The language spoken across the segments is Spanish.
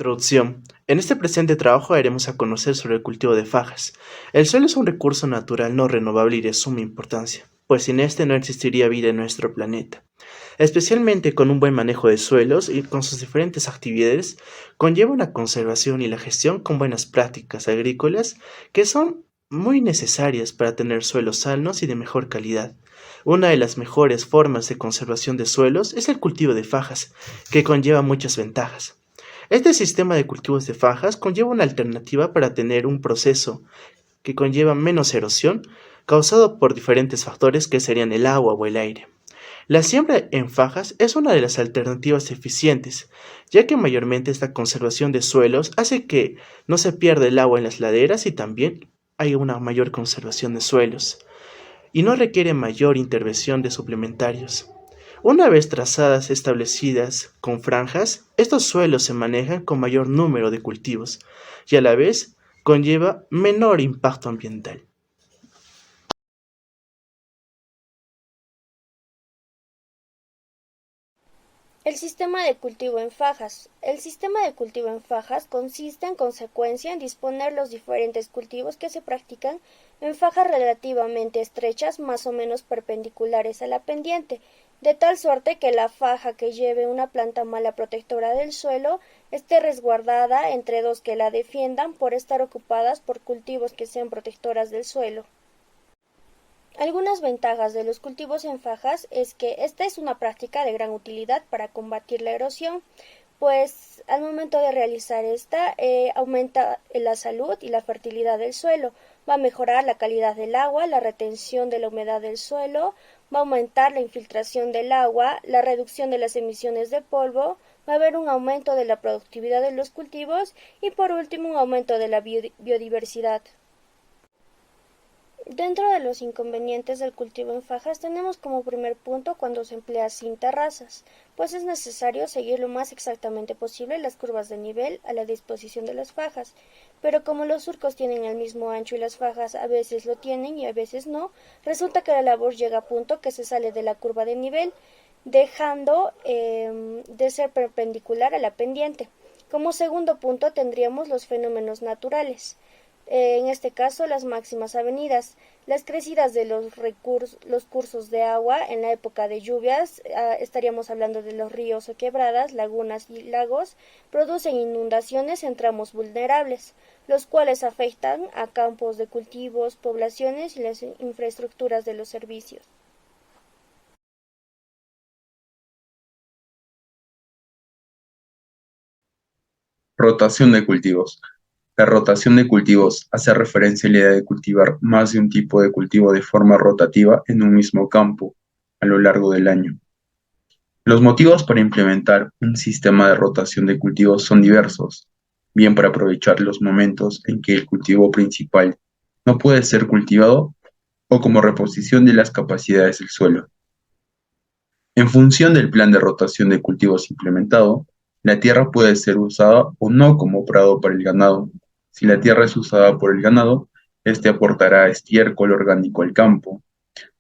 Introducción. En este presente trabajo daremos a conocer sobre el cultivo de fajas. El suelo es un recurso natural no renovable y de suma importancia, pues sin este no existiría vida en nuestro planeta. Especialmente con un buen manejo de suelos y con sus diferentes actividades, conlleva una conservación y la gestión con buenas prácticas agrícolas que son muy necesarias para tener suelos sanos y de mejor calidad. Una de las mejores formas de conservación de suelos es el cultivo de fajas, que conlleva muchas ventajas. Este sistema de cultivos de fajas conlleva una alternativa para tener un proceso que conlleva menos erosión causado por diferentes factores que serían el agua o el aire. La siembra en fajas es una de las alternativas eficientes, ya que mayormente esta conservación de suelos hace que no se pierda el agua en las laderas y también hay una mayor conservación de suelos, y no requiere mayor intervención de suplementarios. Una vez trazadas establecidas con franjas, estos suelos se manejan con mayor número de cultivos y a la vez conlleva menor impacto ambiental. El sistema de cultivo en fajas. El sistema de cultivo en fajas consiste en consecuencia en disponer los diferentes cultivos que se practican en fajas relativamente estrechas, más o menos perpendiculares a la pendiente, de tal suerte que la faja que lleve una planta mala protectora del suelo esté resguardada entre dos que la defiendan por estar ocupadas por cultivos que sean protectoras del suelo. Algunas ventajas de los cultivos en fajas es que esta es una práctica de gran utilidad para combatir la erosión, pues al momento de realizar esta aumenta la salud y la fertilidad del suelo, va a mejorar la calidad del agua, la retención de la humedad del suelo, va a aumentar la infiltración del agua, la reducción de las emisiones de polvo, va a haber un aumento de la productividad de los cultivos y por último un aumento de la biodiversidad. Dentro de los inconvenientes del cultivo en fajas tenemos como primer punto cuando se emplea sin terrazas, pues es necesario seguir lo más exactamente posible las curvas de nivel a la disposición de las fajas, pero como los surcos tienen el mismo ancho y las fajas a veces lo tienen y a veces no, resulta que la labor llega a punto que se sale de la curva de nivel, dejando de ser perpendicular a la pendiente. Como segundo punto tendríamos los fenómenos naturales. En este caso las máximas avenidas, las crecidas de los cursos de agua en la época de lluvias, estaríamos hablando de los ríos o quebradas, lagunas y lagos, producen inundaciones en tramos vulnerables, los cuales afectan a campos de cultivos, poblaciones y las infraestructuras de los servicios. Rotación de cultivos. La rotación de cultivos hace referencia a la idea de cultivar más de un tipo de cultivo de forma rotativa en un mismo campo a lo largo del año. Los motivos para implementar un sistema de rotación de cultivos son diversos, bien para aprovechar los momentos en que el cultivo principal no puede ser cultivado o como reposición de las capacidades del suelo. En función del plan de rotación de cultivos implementado, la tierra puede ser usada o no como prado para el ganado. Si la tierra es usada por el ganado, este aportará estiércol orgánico al campo.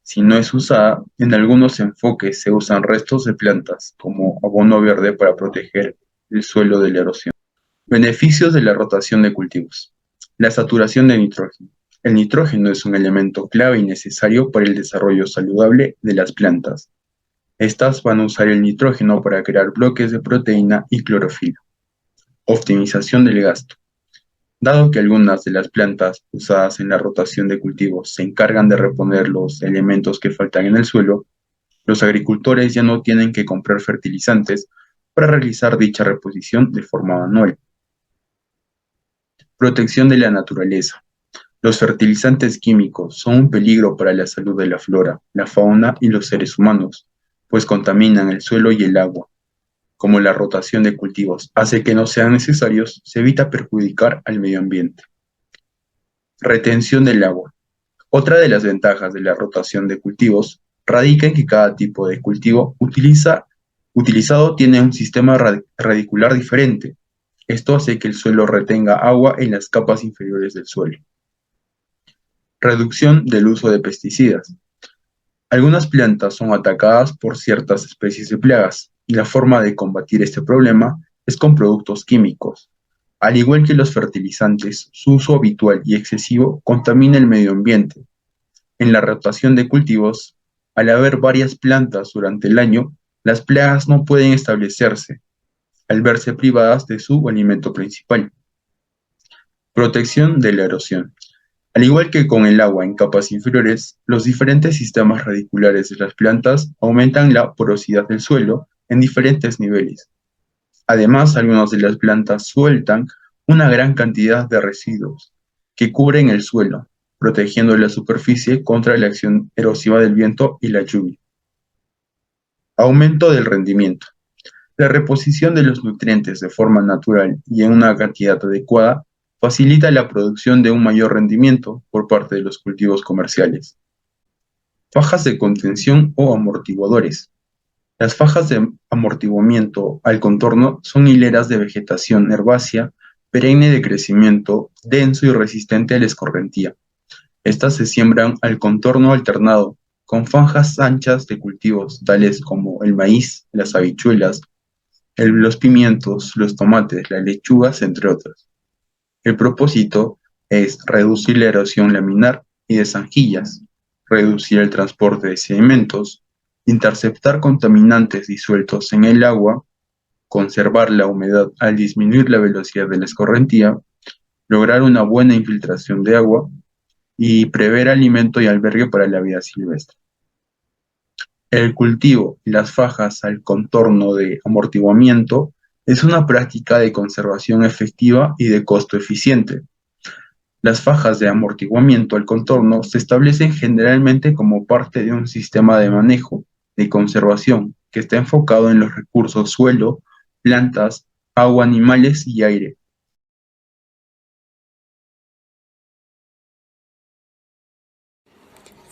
Si no es usada, en algunos enfoques se usan restos de plantas como abono verde para proteger el suelo de la erosión. Beneficios de la rotación de cultivos. La saturación de nitrógeno. El nitrógeno es un elemento clave y necesario para el desarrollo saludable de las plantas. Estas van a usar el nitrógeno para crear bloques de proteína y clorofila. Optimización del gasto. Dado que algunas de las plantas usadas en la rotación de cultivos se encargan de reponer los elementos que faltan en el suelo, los agricultores ya no tienen que comprar fertilizantes para realizar dicha reposición de forma manual. Protección de la naturaleza. Los fertilizantes químicos son un peligro para la salud de la flora, la fauna y los seres humanos, pues contaminan el suelo y el agua. Como la rotación de cultivos hace que no sean necesarios, se evita perjudicar al medio ambiente. Retención del agua. Otra de las ventajas de la rotación de cultivos radica en que cada tipo de cultivo utilizado tiene un sistema radicular diferente. Esto hace que el suelo retenga agua en las capas inferiores del suelo. Reducción del uso de pesticidas. Algunas plantas son atacadas por ciertas especies de plagas, y la forma de combatir este problema es con productos químicos. Al igual que los fertilizantes, su uso habitual y excesivo contamina el medio ambiente. En la rotación de cultivos, al haber varias plantas durante el año, las plagas no pueden establecerse, al verse privadas de su alimento principal. Protección de la erosión. Al igual que con el agua en capas inferiores, los diferentes sistemas radiculares de las plantas aumentan la porosidad del suelo en diferentes niveles. Además, algunas de las plantas sueltan una gran cantidad de residuos que cubren el suelo, protegiendo la superficie contra la acción erosiva del viento y la lluvia. Aumento del rendimiento. La reposición de los nutrientes de forma natural y en una cantidad adecuada facilita la producción de un mayor rendimiento por parte de los cultivos comerciales. Fajas de contención o amortiguadores. Las fajas de amortiguamiento al contorno son hileras de vegetación herbácea perenne de crecimiento denso y resistente a la escorrentía. Estas se siembran al contorno alternado con franjas anchas de cultivos tales como el maíz, las habichuelas, los pimientos, los tomates, las lechugas, entre otros. El propósito es reducir la erosión laminar y de zanjillas, reducir el transporte de sedimentos, interceptar contaminantes disueltos en el agua, conservar la humedad al disminuir la velocidad de la escorrentía, lograr una buena infiltración de agua y prever alimento y albergue para la vida silvestre. El cultivo y las fajas al contorno de amortiguamiento es una práctica de conservación efectiva y de costo eficiente. Las fajas de amortiguamiento al contorno se establecen generalmente como parte de un sistema de manejo de conservación que está enfocado en los recursos suelo, plantas, agua, animales y aire.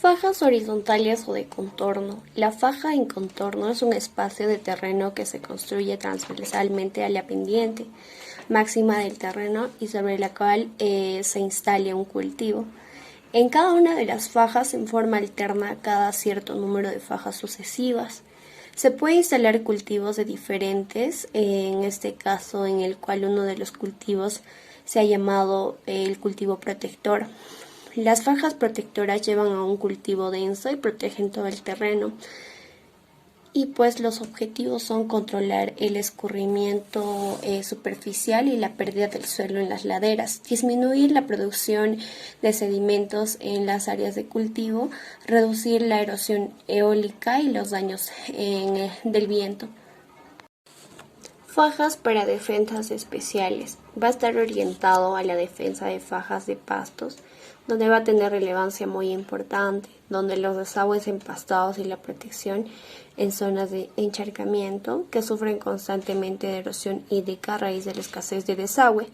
Fajas horizontales o de contorno. La faja en contorno es un espacio de terreno que se construye transversalmente a la pendiente máxima del terreno y sobre la cual se instale un cultivo. En cada una de las fajas, en forma alterna, cada cierto número de fajas sucesivas. Se puede instalar cultivos de diferentes, en este caso en el cual uno de los cultivos se ha llamado el cultivo protector. Las fajas protectoras llevan a un cultivo denso y protegen todo el terreno. Y pues los objetivos son controlar el escurrimiento superficial y la pérdida del suelo en las laderas, disminuir la producción de sedimentos en las áreas de cultivo, reducir la erosión eólica y los daños del viento. Fajas para defensas especiales. Va a estar orientado a la defensa de fajas de pastos, donde va a tener relevancia muy importante, donde los desagües empastados y la protección en zonas de encharcamiento que sufren constantemente de erosión hídrica a raíz de la escasez de desagüe.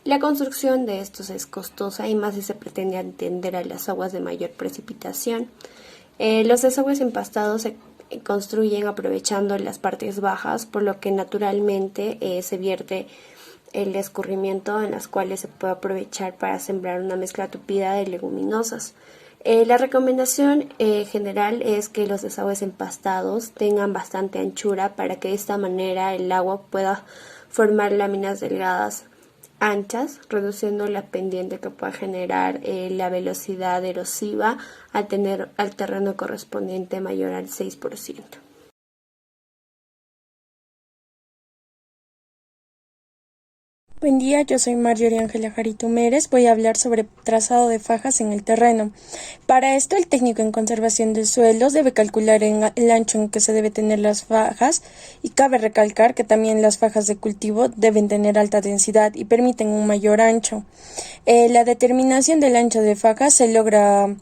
La construcción de estos es costosa y más si se pretende atender a las aguas de mayor precipitación. Los desagües empastados se construyen aprovechando las partes bajas, por lo que naturalmente se vierte el escurrimiento en las cuales se puede aprovechar para sembrar una mezcla tupida de leguminosas. La recomendación general es que los desagües empastados tengan bastante anchura para que de esta manera el agua pueda formar láminas delgadas anchas, reduciendo la pendiente que pueda generar la velocidad erosiva al tener al terreno correspondiente mayor al 6%. Buen día, yo soy Marjorie Ángela Jarito Mérez. Voy a hablar sobre trazado de fajas en el terreno. Para esto, el técnico en conservación de suelos debe calcular el ancho en que se debe tener las fajas, y cabe recalcar que también las fajas de cultivo deben tener alta densidad y permiten un mayor ancho. La determinación del ancho de fajas se logra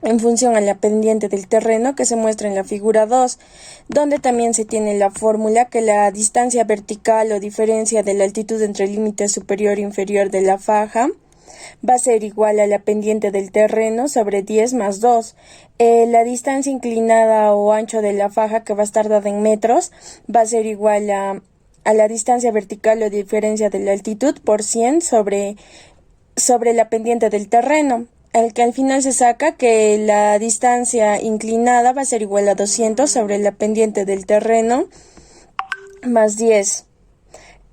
en función a la pendiente del terreno que se muestra en la figura 2, donde también se tiene la fórmula que la distancia vertical o diferencia de la altitud entre el límite superior e inferior de la faja va a ser igual a la pendiente del terreno sobre 10 más 2. La distancia inclinada o ancho de la faja, que va a estar dada en metros, va a ser igual a la distancia vertical o diferencia de la altitud por 100 sobre la pendiente del terreno. El que al final se saca que la distancia inclinada va a ser igual a 200 sobre la pendiente del terreno más 10.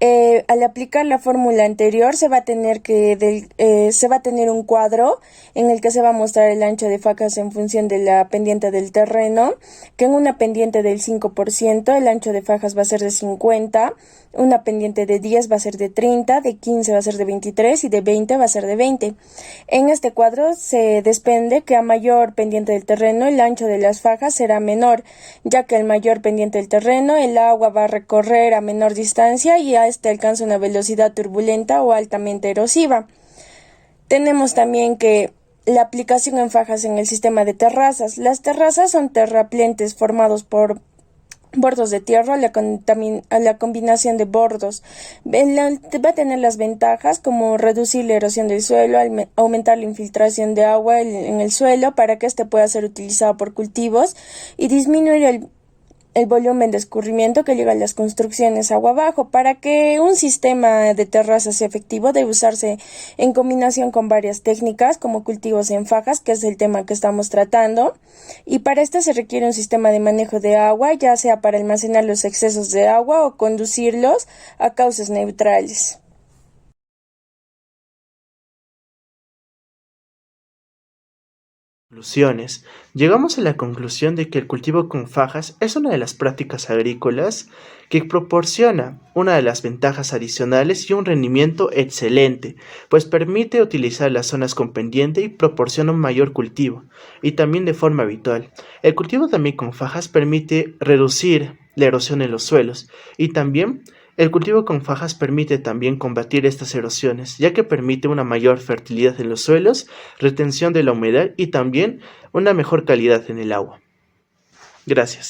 Al aplicar la fórmula anterior se va a tener un cuadro en el que se va a mostrar el ancho de fajas en función de la pendiente del terreno, que en una pendiente del 5% el ancho de fajas va a ser de 50, una pendiente de 10 va a ser de 30, de 15 va a ser de 23 y de 20 va a ser de 20. En este cuadro se desprende que a mayor pendiente del terreno el ancho de las fajas será menor, ya que al mayor pendiente del terreno el agua va a recorrer a menor distancia y a este alcanza una velocidad turbulenta o altamente erosiva. Tenemos también que la aplicación en fajas en el sistema de terrazas. Las terrazas son terraplentes formados por bordos de tierra a la combinación de bordos. Va a tener las ventajas como reducir la erosión del suelo, aumentar la infiltración de agua en el suelo para que éste pueda ser utilizado por cultivos y disminuir el volumen de escurrimiento que llega a las construcciones agua abajo. Para que un sistema de terrazas sea efectivo debe usarse en combinación con varias técnicas como cultivos en fajas, que es el tema que estamos tratando, y para esto se requiere un sistema de manejo de agua, ya sea para almacenar los excesos de agua o conducirlos a cauces neutrales. Conclusiones. Llegamos a la conclusión de que el cultivo con fajas es una de las prácticas agrícolas que proporciona una de las ventajas adicionales y un rendimiento excelente, pues permite utilizar las zonas con pendiente y proporciona un mayor cultivo, y también de forma habitual. El cultivo también con fajas permite reducir la erosión en los suelos, y también el cultivo con fajas permite también combatir estas erosiones, ya que permite una mayor fertilidad en los suelos, retención de la humedad y también una mejor calidad en el agua. Gracias.